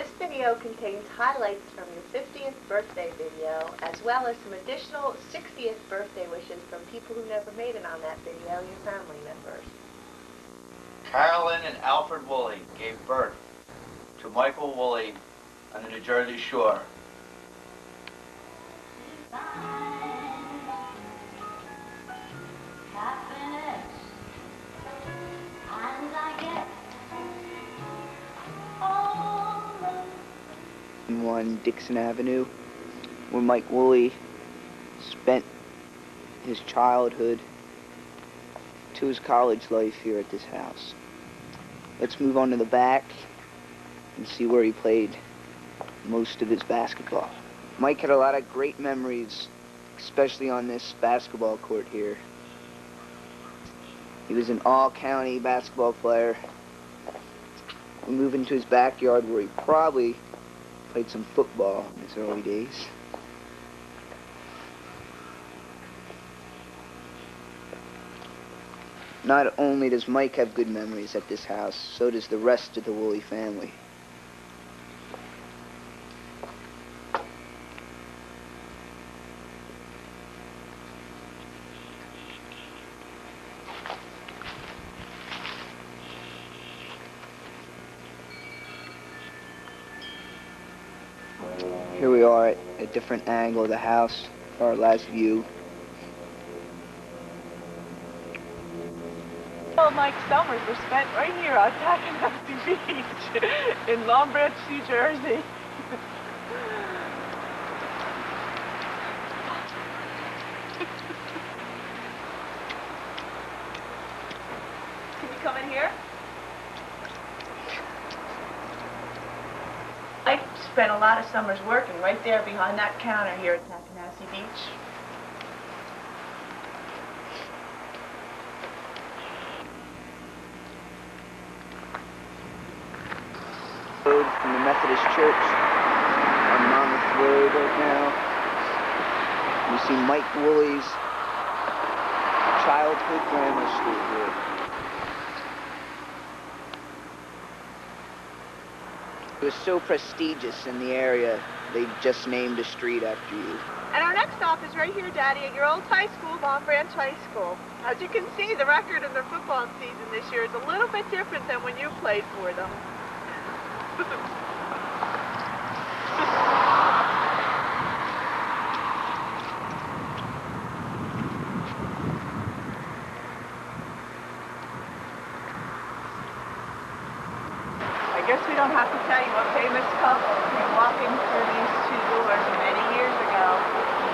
This video contains highlights from your 50th birthday video, as well as some additional 60th birthday wishes from people who never made it on that video, your family members. Carolyn and Alfred Woolley gave birth to Michael Woolley on the New Jersey shore. On Dixon Avenue, where Mike Woolley spent his childhood to his college life here at this house. Let's move on to the back and see where he played most of his basketball. Mike had a lot of great memories, especially on this basketball court here. He was an all-county basketball player. We move into his backyard where he probably played some football in his early days. Not only does Mike have good memories at this house, so does the rest of the Woolley family. Here we are at a different angle of the house, our last view. All Mike's summers were spent right here on Tackanassie Beach in Long Branch, New Jersey. Can you come in here? I spent a lot of summers working right there behind that counter here at Tackanassie Beach. Road from the Methodist Church on Monmouth Road right now. You see Mike Woolley's childhood grammar school here. It was so prestigious in the area, they just named a street after you. And our next stop is right here, Daddy, at your old high school, Long Branch High School. As you can see, the record in their football season this year is a little bit different than when you played for them. I guess we don't have to tell you a famous couple came walking through these two doors many years ago.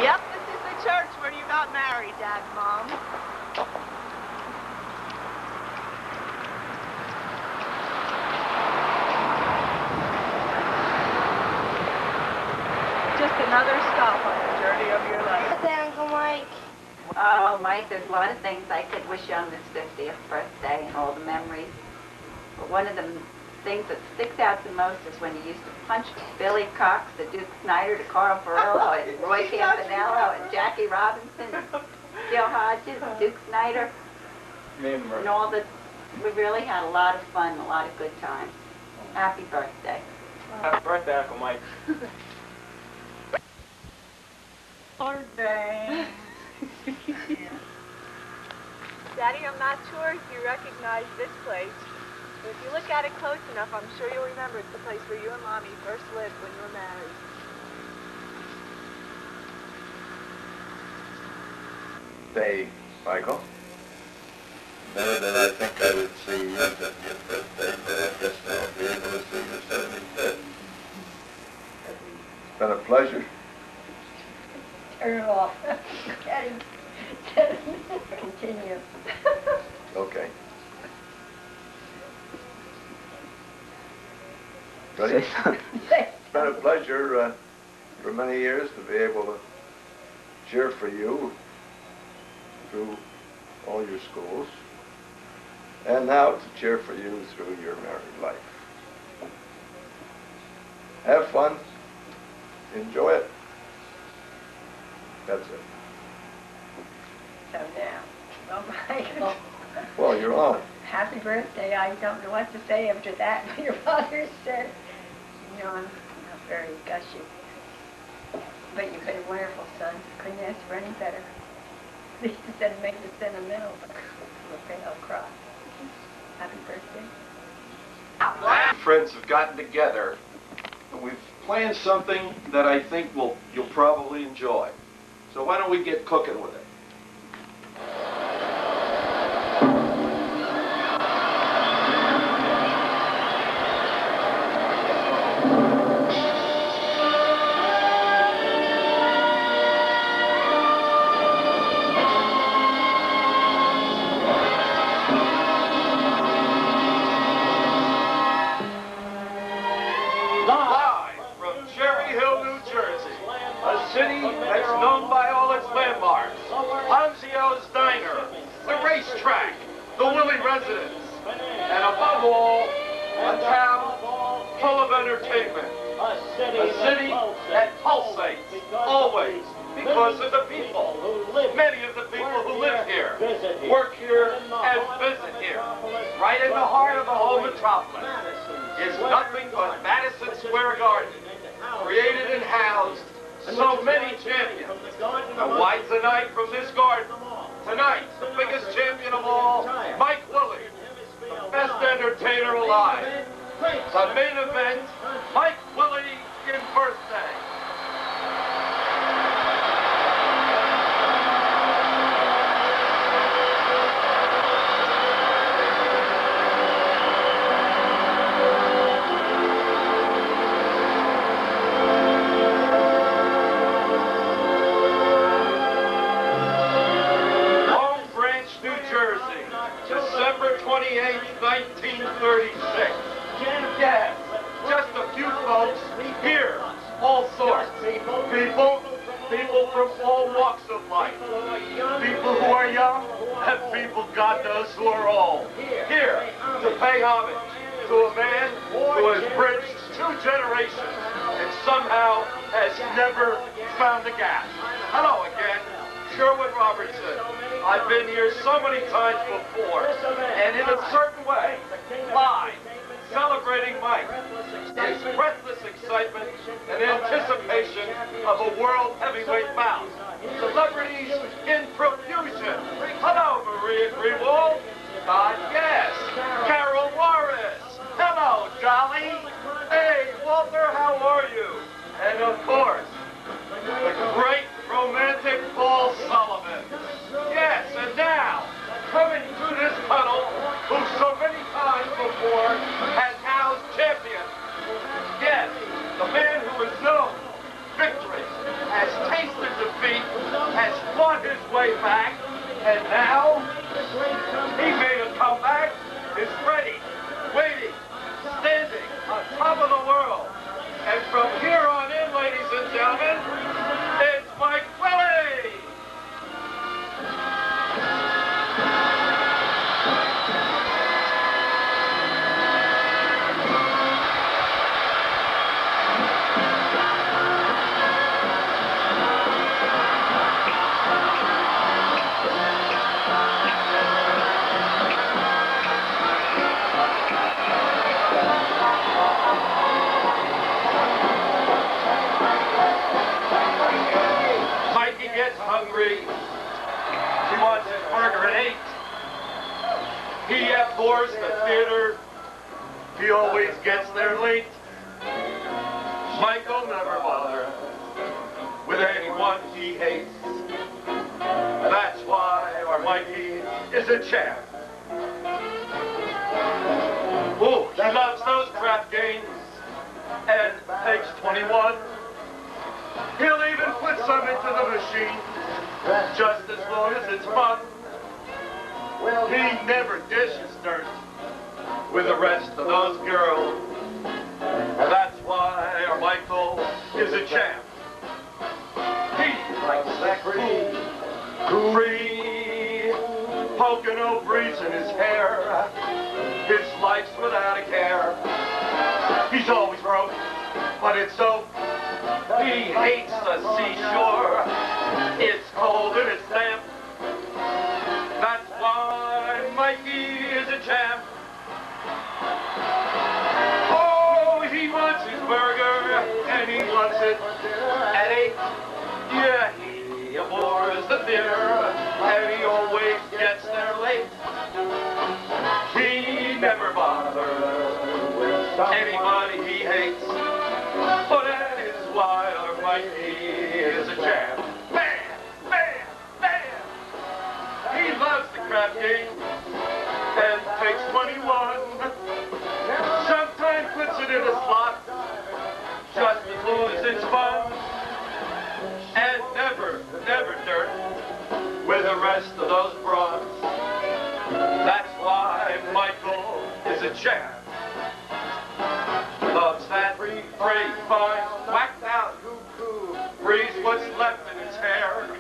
Yep, this is the church where you got married, Dad and Mom. Just another stop on the journey of your life. What's that, Uncle Mike? Oh, Mike, there's a lot of things I could wish you on this 50th birthday and all the memories. But one of the things that sticks out the most is when you used to punch Billy Cox, the Duke Snyder, to Carl Ferrello, and Roy Campanello, and Jackie Robinson, and Gil Hodges, and Duke Snyder. And all the, we really had a lot of fun, a lot of good times. Happy birthday. Happy birthday, Uncle Mike. Birthday. Daddy, I'm not sure if you recognize this place, but if you look at it close enough, I'm sure you'll remember it's the place where you and Mommy first lived when you were married. Say, Michael, better than I think I would see you. Just I'll be able to see you 75th. It's been a pleasure. Turn it off. Continue. Okay. Ready? It's been a pleasure for many years to be able to cheer for you through all your schools, and now to cheer for you through your married life. Have fun. Enjoy it. That's it. So now, well, Michael, Well, you're on. happy birthday. I don't know what to say after that. Your father said, You know, I'm not very gushy. But you've been a wonderful son. Couldn't ask for any better. They just said make it sentimental, but I'm afraid I'll cry. Happy birthday. Friends have gotten together, and we've planned something that I think you'll probably enjoy. So why don't we get cooking with it? That's known by all its landmarks. Ponzio's Diner, the racetrack, the Woolley residence, and above all, a town full of entertainment. A city that pulsates, always, because of the people. Many of the people who live here, work here, and visit here. Right in the heart of the whole metropolis is nothing but Madison Square Garden, created and housed so many champions. And why tonight from this garden? Tonight, the biggest champion of all, Mike Woolley, the best entertainer alive. The main event, Mike Woolley in birthday. December 28, 1936. Yes, just a few folks here, all sorts. People from all walks of life. People who are young and people, God knows, who are old. Here to pay homage to a man who has bridged 2 generations and somehow has never found a gap. Hello again. Sherwood Robertson. I've been here so many times before, and in a certain way, live, celebrating Mike, is breathless excitement and anticipation of a world heavyweight bout. Celebrities in profusion. Hello, Maria Greenwald. Yes. Carol Morris. Hello, Jolly. Hey, Walter, how are you? And of course, the great romantic Paul Sullivan. Yes, and now, coming through this tunnel, who so many times before has housed champions. Yes, the man who has known victory, has tasted defeat, has fought his way back, and now, he made a comeback, is ready, waiting, standing on top of the world. And from here on in, ladies and gentlemen, it's Mike Woolley! Hungry. He wants his burger at 8. He abhors the theater. He always gets there late. Michael never bother with anyone he hates. That's why our Mikey is a champ. Ooh, he loves those crap games and takes 21. He'll even put some into the machine, just as long as it's fun. He never dishes dirt with the rest of those girls. And that's why our Michael is a champ. He likes that free, Pocono breeze in his hair. His life's without a care. He's always broke, but it's so. He hates the seashore. It's cold and it's damp. That's why Mikey is a champ. Oh, he wants his burger fear, and he always gets there late. He never bothers with anybody he hates, but that is why our Mikey is a champ. Bam! Bam! Bam! He loves the crap game and takes 21. Sometimes puts it in a slot just to lose its fun. And never, never dirt with the rest of those bras. That's why Michael is a champ. Loves that free, fine, whacked out cuckoo, breeze what's left in his hair.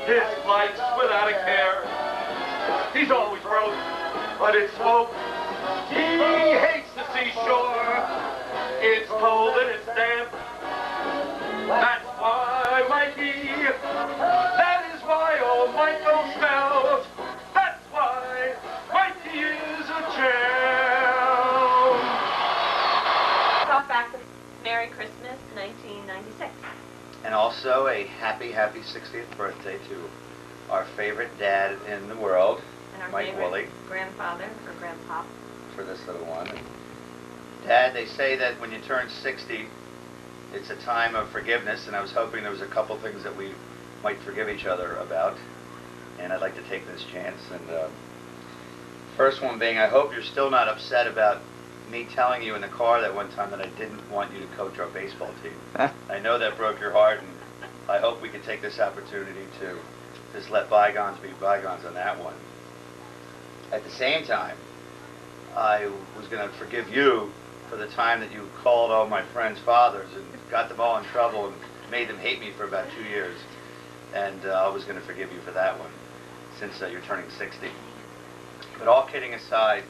His life's without a care. He's always broke, but it's smoke. He hates the seashore. It's cold and it's damp. That's why Mikey, that is why old Michael smells. That's why Mikey is a champ. Talk back to Merry Christmas 1996. And also a happy, happy 60th birthday to our favorite dad in the world, And our Mike favorite Woolley, grandfather or grandpop. for this little one. And Dad, they say that when you turn 60, it's a time of forgiveness, and I was hoping there was a couple things that we might forgive each other about, and I'd like to take this chance. And first one being, I hope you're still not upset about me telling you in the car that one time that I didn't want you to coach our baseball team. I know that broke your heart, and I hope we can take this opportunity to just let bygones be bygones on that one. At the same time, I was going to forgive you for the time that you called all my friends' fathers and got them all in trouble and made them hate me for about 2 years. And I was going to forgive you for that one, since you're turning 60. But all kidding aside,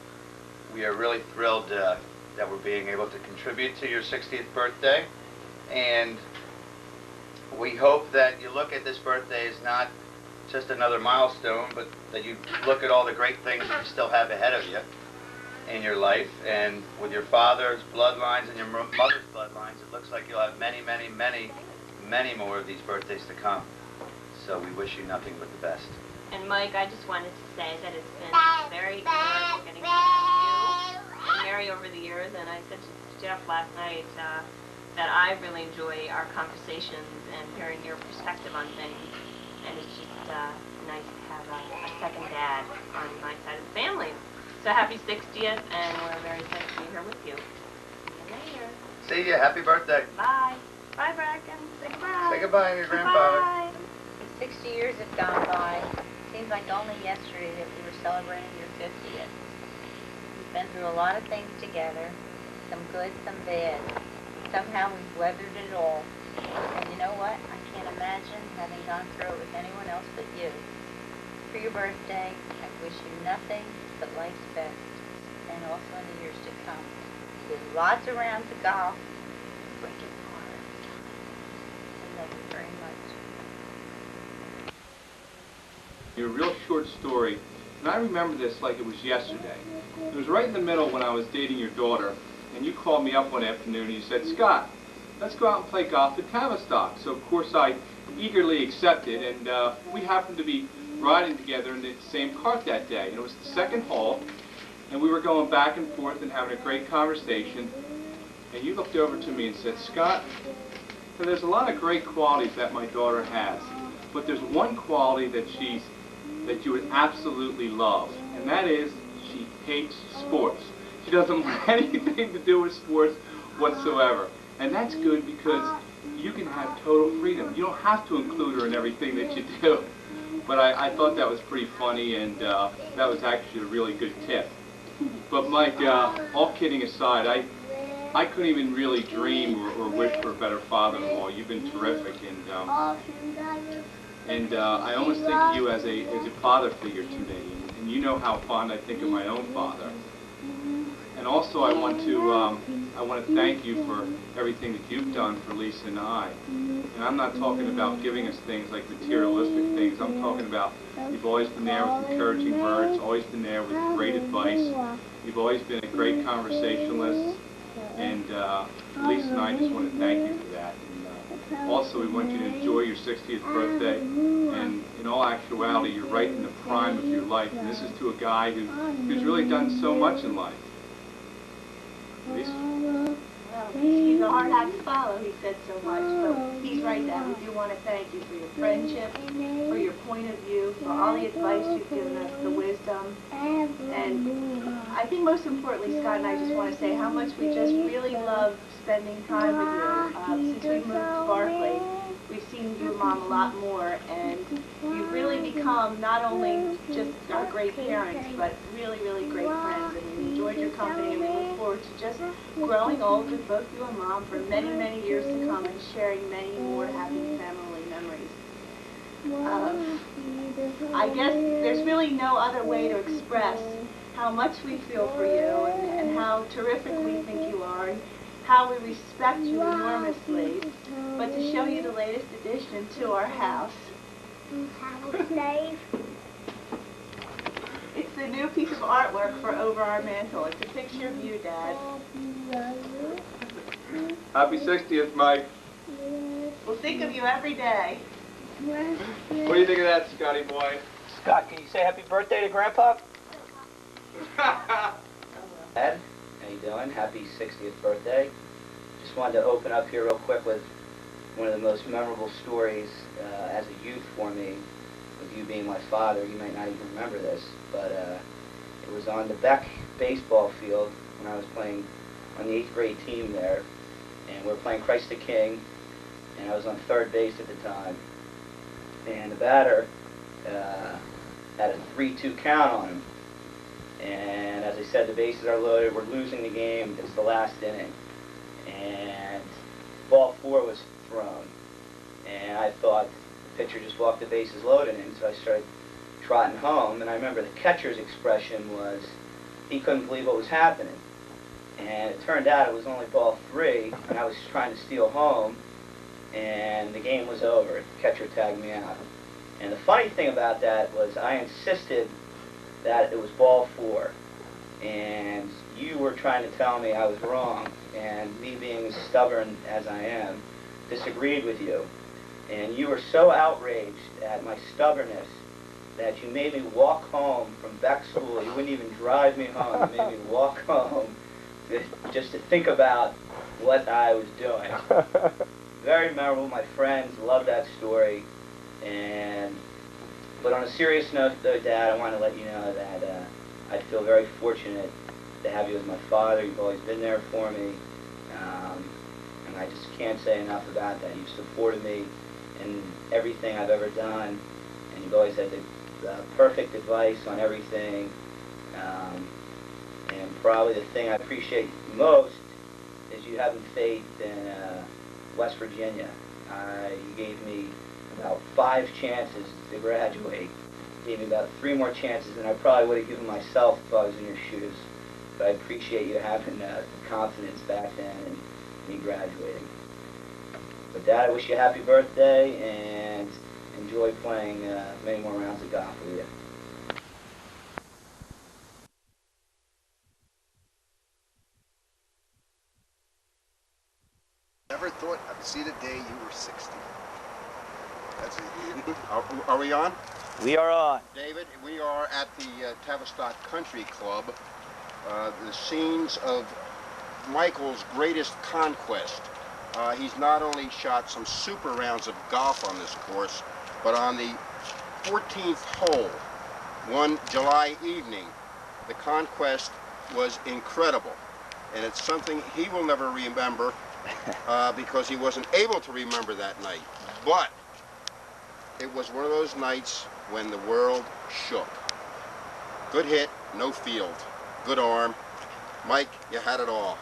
we are really thrilled that we're being able to contribute to your 60th birthday. And we hope that you look at this birthday as not just another milestone, but that you look at all the great things that you still have ahead of you in your life. And with your father's bloodlines and your mother's bloodlines, it looks like you'll have many, many, many, many more of these birthdays to come. So we wish you nothing but the best. And Mike, I just wanted to say that it's been very enjoyable getting to know you and Mary over the years. And I said to Jeff last night that I really enjoy our conversations and hearing your perspective on things. And it's just nice to have a second dad on my side of the family. So happy 60th, and we're very excited to be here with you. See you later. See ya. Happy birthday. Bye. Bye, Bracken. Say goodbye. Say goodbye to your grandfather. Bye. 60 years have gone by. Seems like only yesterday that we were celebrating your 50th. We've been through a lot of things together, some good, some bad. Somehow we've weathered it all. And you know what? I can't imagine having gone through it with anyone else but you. For your birthday, I wish you nothing but life's best, and also in the years to come. With lots of rounds of golf, breaking hearts. I love you very much. Your real short story, and I remember this like it was yesterday. It was right in the middle when I was dating your daughter, and you called me up one afternoon and you said, Scott, let's go out and play golf at Tavistock. So of course I eagerly accepted, and we happened to be riding together in the same cart that day. And it was the second hole, and we were going back and forth and having a great conversation. And you looked over to me and said, Scott, there's a lot of great qualities that my daughter has, but there's one quality that you would absolutely love, and that is she hates sports. She doesn't want anything to do with sports whatsoever. And that's good because you can have total freedom. You don't have to include her in everything that you do. But I thought that was pretty funny, and that was actually a really good tip. But Mike, all kidding aside, I couldn't even really dream or wish for a better father-in-law. You've been terrific, and I almost think of you as a father figure to me. And you know how fond I think of my own father. And also, I want to thank you for everything that you've done for Lisa and I. And I'm not talking about giving us things like materialistic things. I'm talking about you've always been there with encouraging words, always been there with great advice. You've always been a great conversationalist. And Lisa and I just want to thank you for that. And also, we want you to enjoy your 60th birthday. And in all actuality, you're right in the prime of your life, and this is to a guy who's really done so much in life. Lisa? Well, he's a hard act to follow, he said so much, but he's right, Dad. We do want to thank you for your friendship, for your point of view, for all the advice you've given us, the wisdom, and I think most importantly, Scott and I just want to say how much we just really love spending time with you. Since we moved to Barclay, we've seen you and Mom a lot more, and you've really become not only just our great parents, but really, really great friends, and we enjoyed your company, and we look forward to just growing old with both you and Mom for many, many years to come and sharing many more happy family memories. I guess there's really no other way to express how much we feel for you and how terrific we think you are and how we respect you enormously, but to show you the latest addition to our house. It's the new piece of artwork for over our mantle. It's a picture of you, Dad. Happy 60th, Mike. We'll think of you every day. What do you think of that, Scotty boy? Scott, can you say happy birthday to Grandpa? Ed, how you doing? Happy 60th birthday. Just wanted to open up here real quick with one of the most memorable stories as a youth for me, with you being my father. You might not even remember this, but it was on the Beck baseball field when I was playing on the 8th grade team there, and we were playing Christ the King, and I was on third base at the time, and the batter had a 3-2 count on him. And as I said, the bases are loaded, we're losing the game, it's the last inning. And ball 4 was thrown. And I thought the pitcher just walked the bases loaded in, so I started trotting home. And I remember the catcher's expression was, he couldn't believe what was happening. And it turned out it was only ball 3, and I was trying to steal home, and the game was over. The catcher tagged me out. And the funny thing about that was I insisted that it was ball 4, and you were trying to tell me I was wrong, and me being as stubborn as I am, disagreed with you. And you were so outraged at my stubbornness that you made me walk home from Beck School. You wouldn't even drive me home. You made me walk home just to think about what I was doing. Very memorable. My friends love that story. But on a serious note, though, Dad, I want to let you know that I feel very fortunate to have you as my father. You've always been there for me, and I just can't say enough about that. You've supported me in everything I've ever done, and you've always had the perfect advice on everything. And probably the thing I appreciate most is you having faith in West Virginia. You gave me about 5 chances to graduate. Gave me about 3 more chances than I probably would have given myself if I was in your shoes. But I appreciate you having the confidence back then and me graduating. But Dad, I wish you a happy birthday and enjoy playing many more rounds of golf with you. Never thought I'd see the day you were 60. That's it. Are we on? We are on. David, we are at the Tavistock Country Club, the scenes of Michael's greatest conquest. He's not only shot some super rounds of golf on this course, but on the 14th hole, one July evening, the conquest was incredible. And it's something he will never remember because he wasn't able to remember that night. But it was one of those nights when the world shook. Good hit, no field. Good arm. Mike, you had it all.